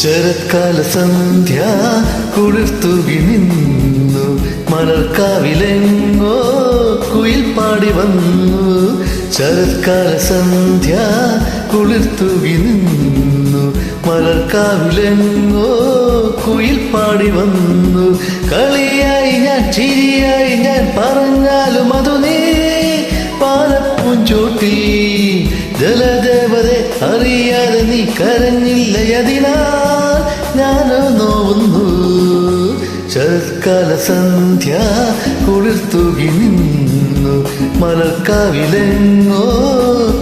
ശരത്കാല സന്ധ്യ കുളിർത്തുകി നിന്നു, മലർക്കാവിലെങ്ങോ കുയിൽ പാടി വന്നു. ശരത്കാല സന്ധ്യ കുളിർത്തുകി നിന്നു, മലർക്കാവിലെങ്ങോ കുയിൽ പാടി വന്നു. കളിയായി ഞാൻ ചിരിയായി ഞാൻ പറഞ്ഞാലും അതു നീ പാലപ്പൂഞ്ചോട്ടിൽ ജലദേവതെ അറിയാതെ നീ കരഞ്ഞില്ലയതിനാൽ ഞാനോ നോവുന്നു. ശരത്കാല സന്ധ്യ കുളിർത്തുകി നിന്നു, മലർക്കാവിലെങ്ങോ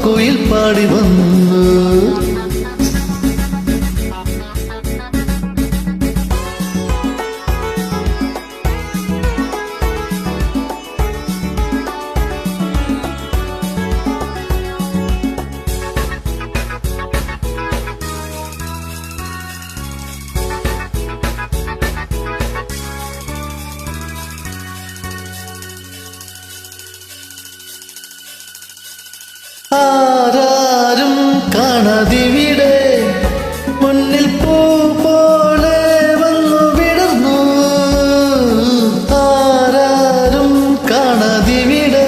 കുയിൽ പാടി വന്നു. ആരാരും കാണാതിവിടെ മുന്നിൽ പൂ പോലെ വന്നു വിടർന്നു. ആരാരും കാണാതിവിടെ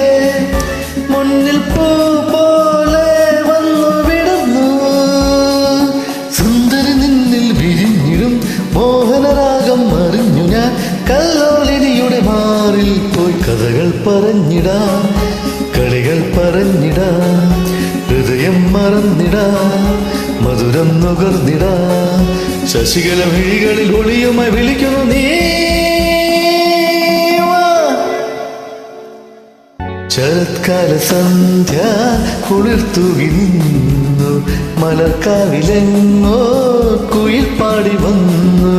മുന്നിൽ പൂ പോലെ വന്നു വിടർന്നു. സുന്ദരി നിന്നിൽ വിരിഞ്ഞിടും മോഹനരാഗം അറിഞ്ഞു ഞാൻ. കല്ലോലിനിയുടെ മാറിൽ പോയി കഥകൾ പറഞ്ഞിടാം, കളികൾ പറഞ്ഞിടാ, ഹൃദയം മറന്നിടാ, മധുരം നുകർന്നിടാ. ശശികല വിഴികളിൽ ഒളിയുമായി വിളിക്കുന്നു നീ. ശരത്കാല സന്ധ്യ കുളിർത്തുകി നിന്നു, മലർക്കാവിലെങ്ങോ കുയിൽ പാടി വന്നു.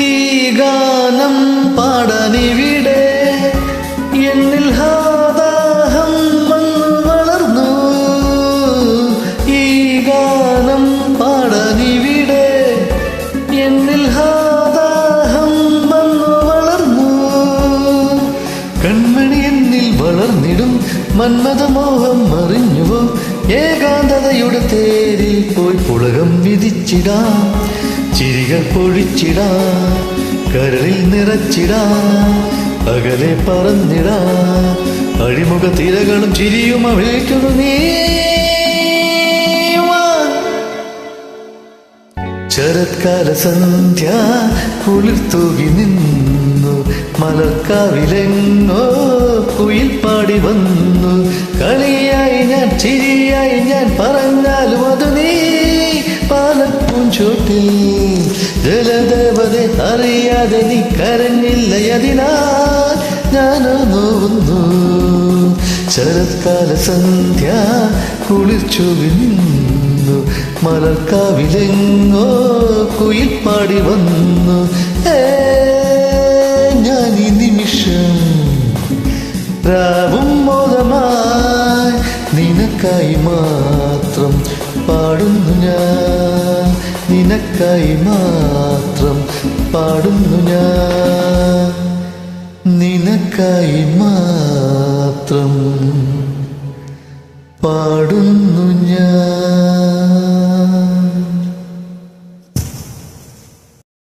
ഈ ഗാനം പാടാനിവിടെ എന്നിൽ ഹാദാഹം വന്നു വളർന്നു. ഈ ഗാനം പാടാനിവിടെ എന്നിൽ ഹാദാഹം വന്നു വളർന്നു. കൺമണി എന്നിൽ വളർന്നിടും മന്മഥമോഹം അറിഞ്ഞുവോ. ഏകാന്തതയുടെ തേരിൽ പോയി പുളകം വിധിച്ചിടാ, ചിരികൾ പൊഴിച്ചിടാ, കരളിൽ നിറച്ചിടാ, അകലെ പറന്നിടാ. അഴിമുഖ തിരകളും ചിരിയും വിളിക്കുന്നു നീ. ശരത്കാല സന്ധ്യ കുളിർത്തുകി നിന്നു, മലർക്കാവിലെങ്ങോ കുയിൽ പാടി വന്നു. കളിയായി ഞാൻ ചിരിയായി ഞാൻ പറഞ്ഞാലും അത് നീ പാലപ്പൂഞ്ചോട്ടിൽ ജലദേവതെ അറിയാതെ നീ കരഞ്ഞില്ലയതിനാൽ ഞാനോ നോവുന്നു. ശരത്കാല സന്ധ്യ കുളിർച്ചുകി നിന്നു, മലർക്കാവിലെങ്ങോ കുയിൽ പാടി വന്നു. ഞാൻ ഈ നിമിഷം രാവും മോദമായി നിനക്കായി മാത്രം പാടുന്നു ഞാൻ, നിനക്കായി മാത്രം പാടുന്നു ഞാൻ, നിനക്കായി മാത്രം പാടുന്നു ഞാൻ.